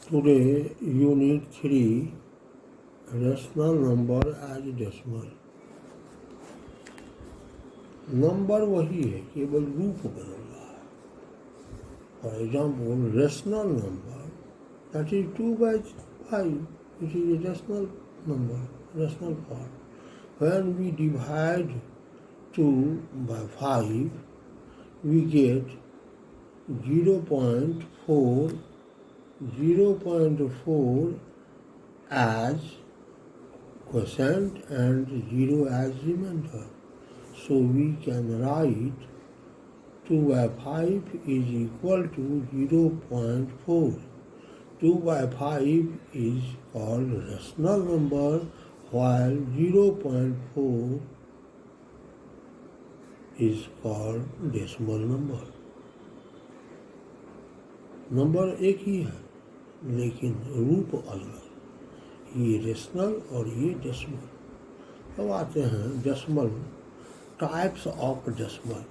Today, Unit 3, Rational Number as Decimal. Number वही है, केवल रूप बदल रहा है. For example, rational number, that is 2/5, it is a rational number, rational part. When we divide 2 by 5, we get 0.4 as quotient and 0 as remainder. So we can write 2 by 5 is equal to 0.4. 2 by 5 is called rational number, while 0.4 is called decimal number. Number एक ही है, लेकिन रूप अलग. ये rational और ये decimal. अब आते हैं decimal, types of decimal.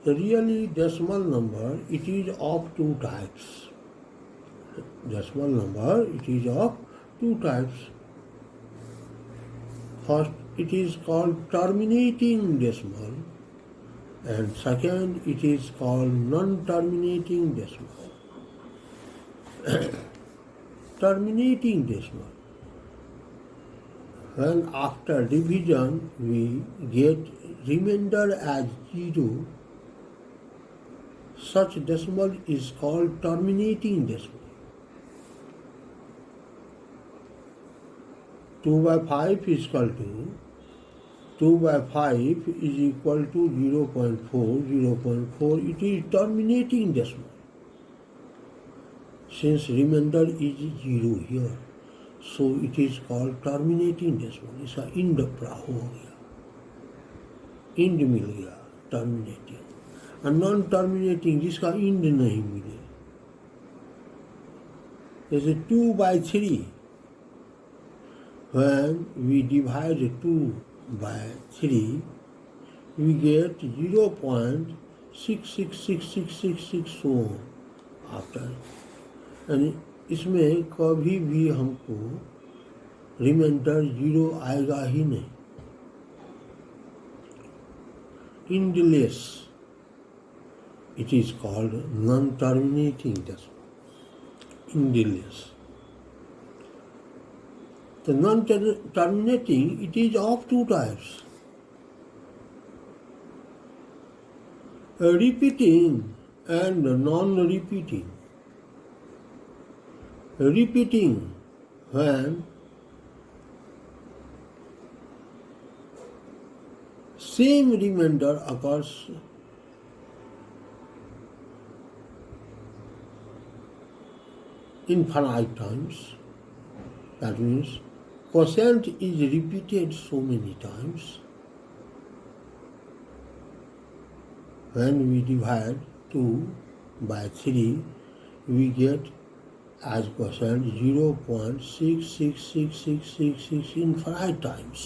Really decimal number it is of two types. Decimal number it is of two types. First it is called terminating decimal and second it is called non-terminating decimal. Terminating decimal. When after division we get remainder as 0, such decimal is called terminating decimal. 2 by 5 is equal to 2 by 5 is equal to 0.4. 0.4 it is terminating decimal. Since remainder is 0 here, so it is called terminating decimal. इसका end हो गया, end मिल गया, terminating. और non terminating जिसका end नहीं मिले, जैसे 2 by 3. When we divide 2 by 3, we get 0.666666 so on after. यानी इसमें कभी भी हमको रिमाइंडर 0 आएगा ही नहीं. Endless it is called non terminating decimal. Endless. The non-terminating, it is of two types. Repeating and non-repeating. Repeating, when same remainder occurs infinite times. That means quotient is repeated so many times. When we divide 2 by 3, we get as quotient 0.666666 infinite times.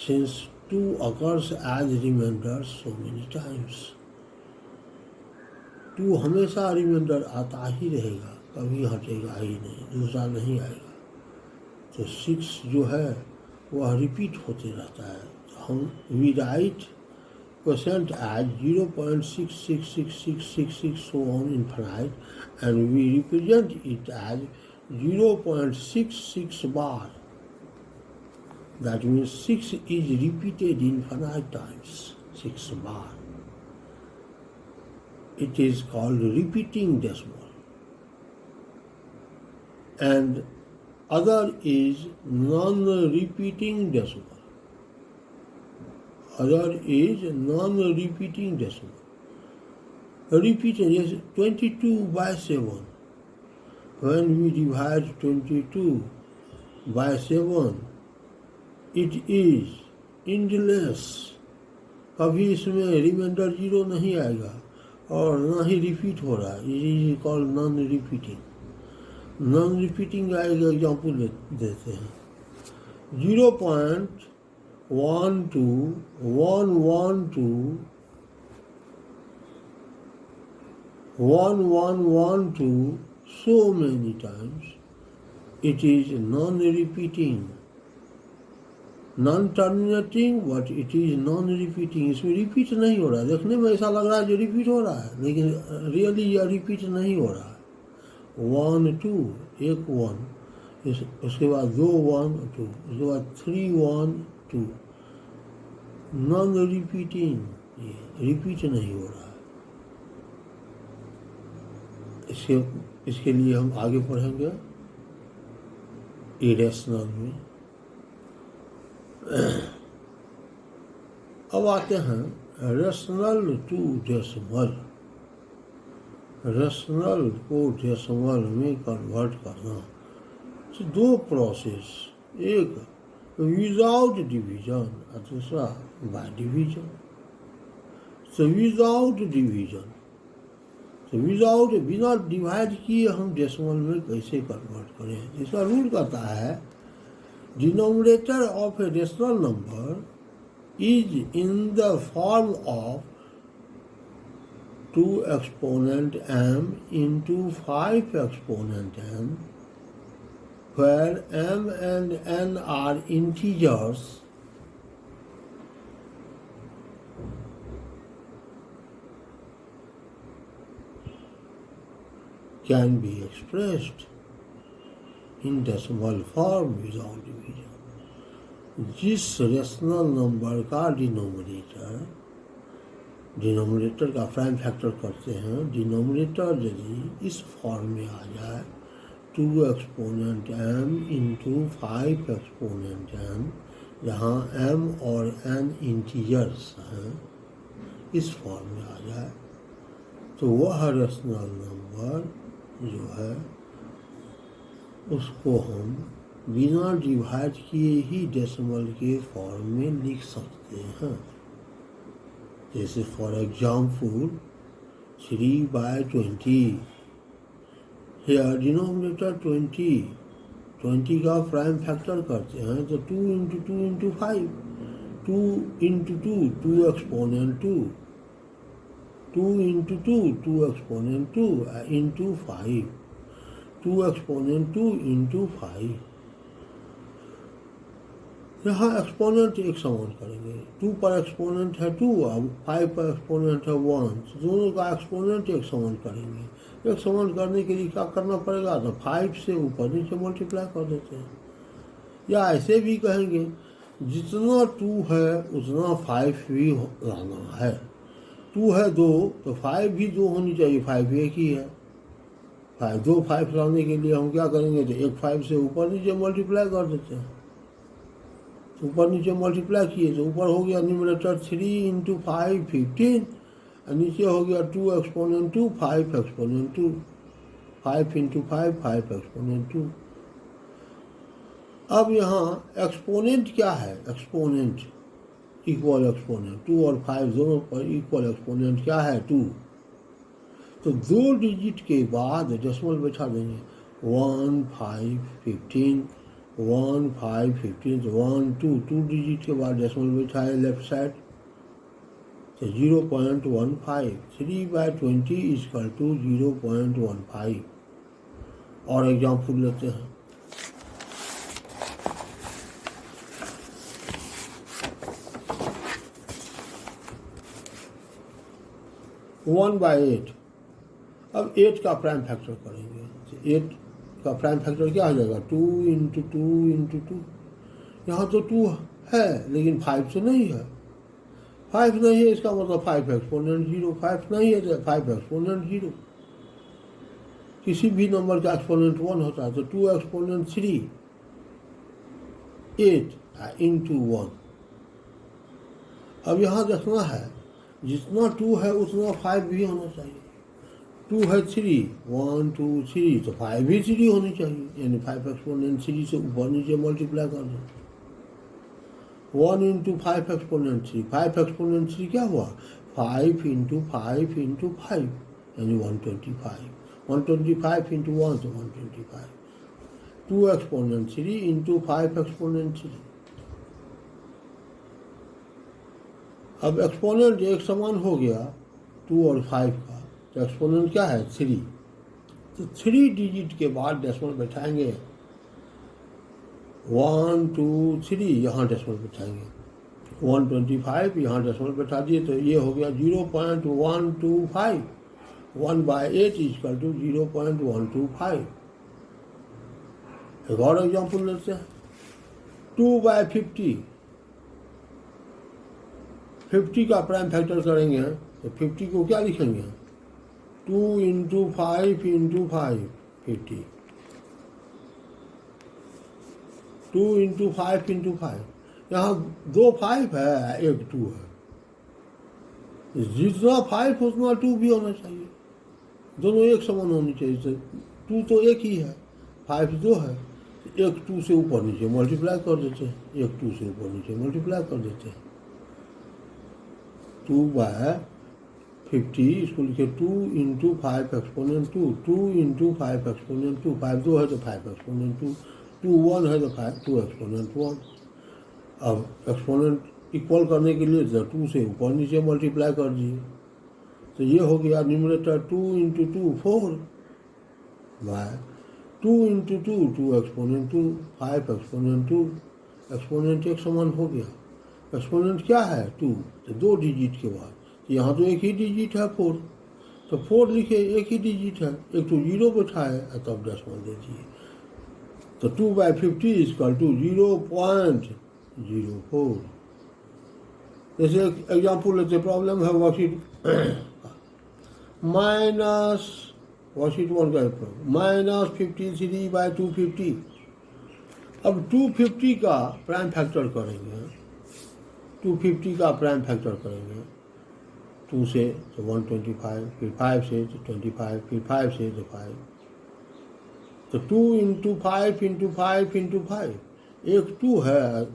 Since 2 occurs as remainder so many times, 2 हमेशा reminder आता ही रहेगा, कभी हटेगा ही नहीं, दूसरा नहीं आएगा. तो 6 जो है वह रिपीट होते रहता है. तो हम we write quotient as 0.666666 so on infinite, and we represent it as 0.66 bar. That means 6 is repeated infinite times. 6 bar. It is called repeating decimal. And other is non-repeating decimal. Other is non-repeating decimal. Repeating is 22 by 7. When we divide 22 by 7, it is endless. कभी इसमें reminder 0 नहीं आएगा और ना ही repeat हो रहा है. It is called non-repeating. non-repeating का एक एग्जाम्पल देते हैं. 0.112 so many times, it is non-repeating, non-terminating, but it is non-repeating. इसमें रिपीट नहीं हो रहा है. देखने में ऐसा लग रहा है जो रिपीट हो रहा है, लेकिन रियली यह रिपीट नहीं हो रहा है. 1 2 एक 1, उसके बाद 2 1 2, उसके बाद 3 1 2, नॉन रिपीटिंग, रिपीट नहीं हो रहा है. इसके लिए हम आगे पढ़ेंगे इरेशनल में. अब आते हैं रेशनल टू डेसिमल. रेशनल को डेसिमल में कन्वर्ट करना. तो दो प्रोसेस, एक विदाउट डिवीजन और दूसरा बाय डिवीजन. तो विदाउट डिवीजन, तो विदाउट, बिना डिवाइड किए हम डेसिमल में कैसे कन्वर्ट करें. इसका रूल कहता है denominator of a rational number is in the form of 2 exponent m into 5 exponent m, where m and n are integers, can be expressed in decimal form without division. जिस rational number का denominator का prime factor करते हैं, denominator यदि इस form में आ जाए 2 exponent m into 5 exponent m, जहाँ m और n इंटीजर्स हैं, इस फॉर्म में आ जाए, तो वह रेशनल नंबर जो है उसको हम बिना डिवाइड किए ही डेसिमल के फॉर्म में लिख सकते हैं. जैसे फॉर एग्जाम्पल 3/20, हेयर डिनोमिनेटर 20 का प्राइम फैक्टर करते हैं तो 2 into 2 into 5, 2 into 2 2 exponent 2, 2 into 2 2 exponent 2 into 5, 2 exponent 2 into 5. यहाँ एक्सपोनेंट एक समान करेंगे. 2 पर एक्सपोनेंट है 2 और 5 पर एक्सपोनेंट है 1, तो दोनों का एक्सपोनेंट एक समान करेंगे. एक समान करने के लिए क्या करना पड़ेगा, तो 5 से ऊपर नीचे मल्टीप्लाई कर देते हैं. या ऐसे भी कहेंगे जितना 2 है उतना 5 भी रहना है. 2 है 2 तो 5 भी 2 होनी चाहिए. 5 एक ही है. 5 लाने के लिए हम क्या करेंगे, तो एक 5 से ऊपर नीचे मल्टीप्लाई कर देते हैं. ऊपर नीचे मल्टीप्लाई किए तो ऊपर हो गया न्यूमरेटर 3 इंटू 5 15, और नीचे हो गया 2 एक्सपोनेंट 2 5 एक्सपोनेंट 2, 5 इंटू 5 5 एक्सपोनेंट 2. अब यहाँ एक्सपोनेंट क्या है, एक्सपोनेंट इक्वल एक्सपोनेंट 2 और 5 दोनों पर इक्वल एक्सपोनेंट क्या है 2. तो 2 डिजिट के बाद डेसिमल बैठा देंगे. 1 5 15, 1 5 15, 1 2 डिजिट के बाद डेसिमल बैठा है लेफ्ट साइड, तो 0.15. 3/20 इक्वल टू 0.15. और एग्जाम्पल लेते हैं. 1/8. अब 8 का प्राइम फैक्टर करेंगे, तो 8 का प्राइम फैक्टर क्या हो जाएगा, 2 इंटू 2 इंटू 2. यहाँ तो 2 है लेकिन 5 तो नहीं है. 5 नहीं है इसका मतलब 5 एक्सपोनेंट 0. 5 नहीं है तो 5 एक्सपोनेंट 0. किसी भी नंबर का एक्सपोनेंट 1 होता है तो 2 एक्सपोनेंट 3 8 इंटू 1. अब यहाँ देखना है जितना 2 है उतना 5 भी होना चाहिए. 2 है 3, 1 2 3, तो 5 भी 3 होनी चाहिए. यानी 5 एक्सपोनेंट 3 से ऊपर नीचे मल्टीप्लाई कर दो. 1 इंटू 5 एक्सपोनेंट 3, 5 एक्सपोनेंट 3 क्या हुआ, 5 इंटू 5 इंटू 5 यानी 125. 125 इंटू 1 तो 125. 2 एक्सपोनेंट 3 इंटू 5 एक्सपोनेंट 3. अब एक्सपोनेंट एक समान हो गया 2 और 5 का, तो एक्सपोनेंट क्या है 3. तो 3 डिजिट के बाद डेसिमल बैठाएंगे, 1 2 3, यहाँ डेसिमल बैठाएंगे, 125 यहाँ डेसिमल बैठा दिए, तो ये हो गया 0.125, 1/8 इक्वल टू 0.125। एक और एग्जाम्पल लेते हैं, 2/50, 50 का प्राइम फैक्टर करेंगे तो 50 को क्या लिखेंगे, 2 × 5 × 5, 50, 2 × 5 × 5, यहाँ 2 5 है, 1 2 है, जितना 5 उतना 2 भी होना चाहिए, दोनों एक समान होनी चाहिए। 2 तो एक ही है, 5 2 है, 1 2 से ऊपर नीचे मल्टीप्लाई कर देते हैं, 1 2 से ऊपर नीचे मल्टीप्लाई कर देते हैं। 2/50 इसको लिखे 2 × 5 एक्सपोनेंट 2, 2 × 5 एक्सपोनेंट 2, 5 2 है तो 5 एक्सपोनेंट 2, 2 1 है तो 2 एक्सपोनेंट 1। अब एक्सपोनेंट इक्वल करने के लिए 2 से ऊपर नीचे मल्टीप्लाई कर दिए, तो ये हो गया numerator 2 × 2 4, by 2 × 2 2 exponent 2, 5 exponent 2, exponent एक समान हो गया। एक्सपोनेंट क्या है 2, तो 2 डिजिट के बाद, तो यहाँ तो एक ही डिजिट है 4, तो 4 लिखे, एक ही डिजिट है, एक तो 0 बैठा है तब डेसिमल दे दिए, तो 2/50 इक्वल टू 0.04। जैसे एग्जाम्पल लेते, प्रॉब्लम है वर्कशीट माइनस, वर्कशीट 1 का प्रॉब्लम, -53/250। अब 250 का प्राइम फैक्टर करेंगे, 250 का प्राइम फैक्टर करेंगे, 2 से तो 125, फिर 5 से तो 25, फिर 5 से तो 5, तो 2 × 5 × 5 × 5, एक 2 है,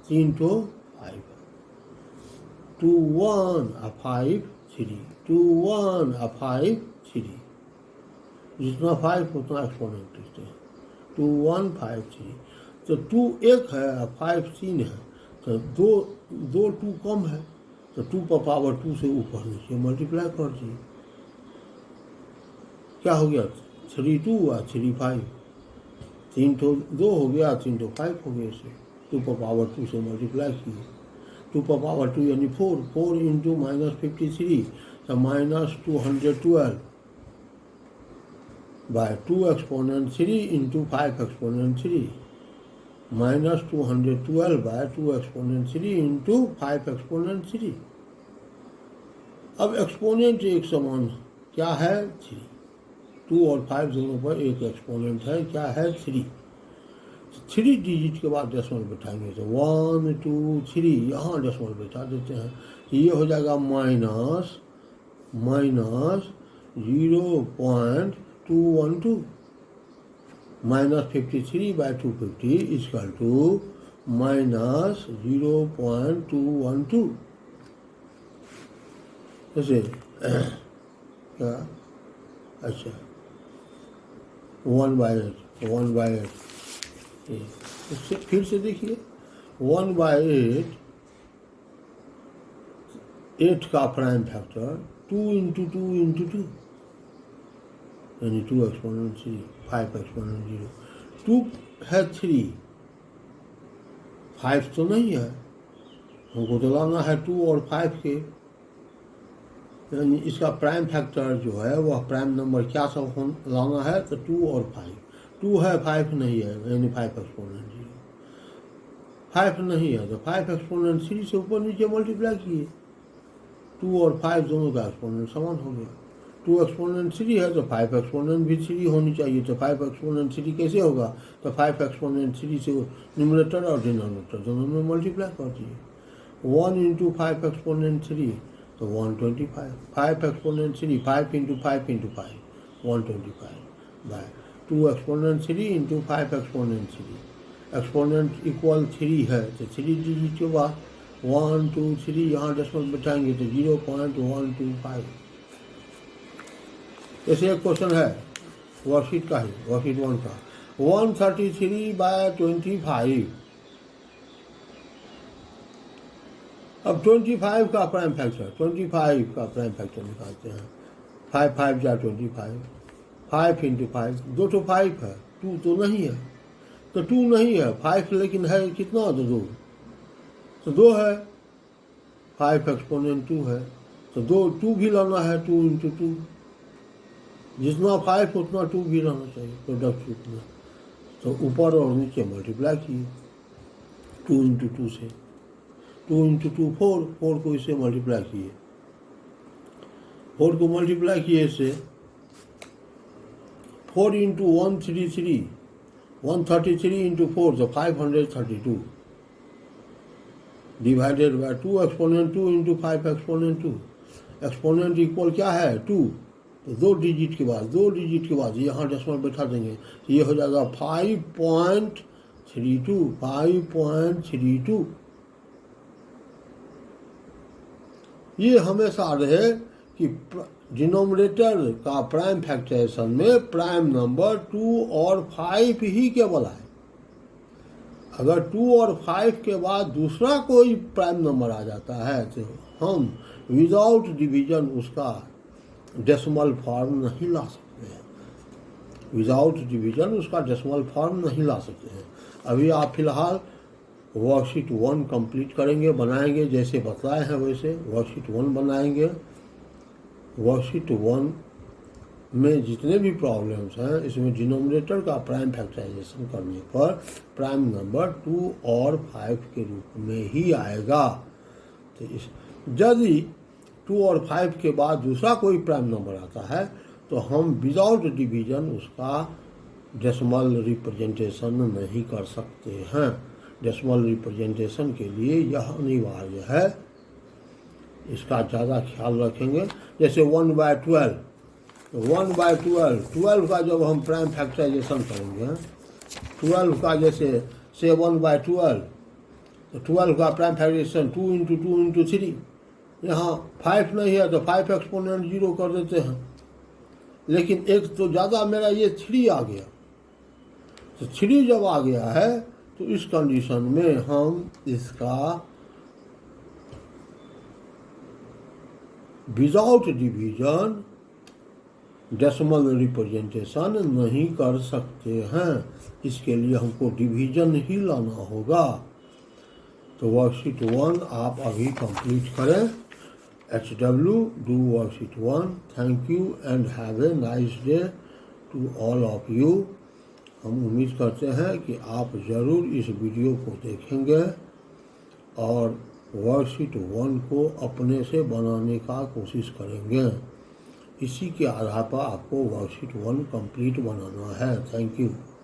3 तो 5 है, 2 1 5 3, 2 1 5 3, जितना 5 उतना एक्सपोनेंट लिखते हैं, 2 1 5 3, तो 2 1 है, 5 3 है, तो 2 2 कम है, तो 2 पर पावर 2 से ऊपर नीचे मल्टीप्लाई कर दिए, क्या हो गया 3 2 और 3 5, 3 तो 2 हो गया, 3 तो 5 हो गया, इसे 2 पर पावर 2 से मल्टीप्लाई किए, 2 पर पावर 2 यानी 4, 4 × -53, तो -212 by 2 exponent 3 × 5 exponent 3, -212 by 2 exponent 3 × 5 exponent 3। अब एक्सपोनेंट एक समान क्या है 3, 2 और 5 दोनों पर एक एक्सपोनेंट है, क्या है 3। 3 डिजिट के बाद डेसिमल बैठाएंगे, तो 1 2 3 यहाँ डेसिमल बैठा देते हैं, तो ये हो जाएगा -0.212, -53/250 इक्वल टू -0.212। जैसे क्या, अच्छा 1/8 इससे फिर से देखिए, 1/8, 8 का प्राइम फैक्टर 2 × 2 × 2, यानी 2 एक्सपोनेंट 3, 5 एक्सपोनेंट 0, 2 है 3, 5 तो नहीं है, हमको तो लाना है 2 और 5 के, यानी इसका प्राइम फैक्टर जो है वह प्राइम नंबर क्या सब लाना है, तो 2 और 5, 2 है 5 नहीं है, यानी 5 एक्सपोनेंट 0, 5 नहीं है तो 5 एक्सपोनेंट 3 से ऊपर नीचे मल्टीप्लाई किए, 2 और 5 दोनों का एक्सपोनेंट समान हो गया, 2 एक्सपोनेंट 3 है तो 5 एक्सपोनेंट भी 3 होनी चाहिए, तो 5 एक्सपोनेंट 3 कैसे होगा, तो 5 एक्सपोनेंट 3 से न्यूमरेटर और डिनोमिनेटर दोनों में मल्टीप्लाई कर दिए, 1 × 5 एक्सपोनेंट 3 तो 125, 5 exponent 3, 5 × 5 × 5, 125 by 2 exponent 3 × 5 exponent 3, exponent equal 3 है, तो 3 डिजिट के बाद 1 2 3 यहाँ डेसिमल बैठाएंगे तो 0.125। जैसे एक क्वेश्चन है वर्कशीट का ही, वर्कशीट 1 का, 133/25। अब 25 का प्राइम फैक्टर, 25 का प्राइम फैक्टर निकालते हैं, 5 5 जा 25, 5 इंटू 5, 2 तो 5 है, 2 तो नहीं है, तो 2 नहीं है, 5 लेकिन है कितना, तो 2, तो 2 है, 5 एक्सपोनेंट 2 है, तो 2 भी लाना है, 2 इंटू 2, जितना 5 उतना 2 भी रहना चाहिए प्रोडक्ट रूप में। तो ऊपर और नीचे मल्टीप्लाई किए 2 इंटू 2 से, 2 इंटू 2 4 को इससे मल्टीप्लाई किए, 4 को मल्टीप्लाई किए से 4 इंटू 133, 133 इंटू 4 तो 532 divided by 2 exponent 2 into 5 exponent 2, exponent equal क्या है 2, तो 2 डिजिट के बाद यहाँ डेसिमल बैठा देंगे, तो ये हो जाएगा 5.32। ये हमेशा रहे कि डिनोमिनेटर का प्राइम फैक्टराइजेशन में प्राइम नंबर 2 और 5 ही केवल है। अगर 2 और 5 के बाद दूसरा कोई प्राइम नंबर आ जाता है तो हम विदाउट डिवीजन उसका डेसिमल फॉर्म नहीं ला सकते हैं, विदाउट डिवीजन उसका डेसिमल फॉर्म नहीं ला सकते हैं। अभी आप फिलहाल वर्कशीट 1 कंप्लीट करेंगे, बनाएंगे, जैसे बतलाए हैं वैसे वर्कशीट 1 बनाएंगे। वर्कशीट 1 में जितने भी प्रॉब्लम्स हैं इसमें डिनोमिनेटर का प्राइम फैक्टराइजेशन करने पर प्राइम नंबर 2 और 5 के रूप में ही आएगा। तो यदि 2 और 5 के बाद दूसरा कोई प्राइम नंबर आता है तो हम विदाउट डिवीजन उसका डेसिमल रिप्रेजेंटेशन नहीं कर सकते हैं। डेसिमल रिप्रेजेंटेशन के लिए यह अनिवार्य है, इसका ज़्यादा ख्याल रखेंगे। जैसे 1/12, 12 का जब हम प्राइम फैक्टराइजेशन करेंगे, 12 का जैसे 7/12, तो 12 का प्राइम फैक्टराइजेशन 2 इंटू 2 इंटू 3, यहाँ 5 नहीं है तो 5 एक्सपोनेंट 0 कर देते हैं, लेकिन एक तो ज़्यादा मेरा ये 3 आ गया, तो 3 जब आ गया है तो इस कंडीशन में हम इसका विदाउट डिवीजन डेसिमल रिप्रेजेंटेशन नहीं कर सकते हैं, इसके लिए हमको डिवीजन ही लाना होगा। तो वर्कशीट 1 आप अभी कंप्लीट करें। HW do worksheet 1. Thank you and have a nice day to all of you. हम उम्मीद करते हैं कि आप ज़रूर इस वीडियो को देखेंगे और वर्कशीट 1 को अपने से बनाने का कोशिश करेंगे। इसी के आधार पर आपको वर्कशीट 1 कंप्लीट बनाना है। Thank you.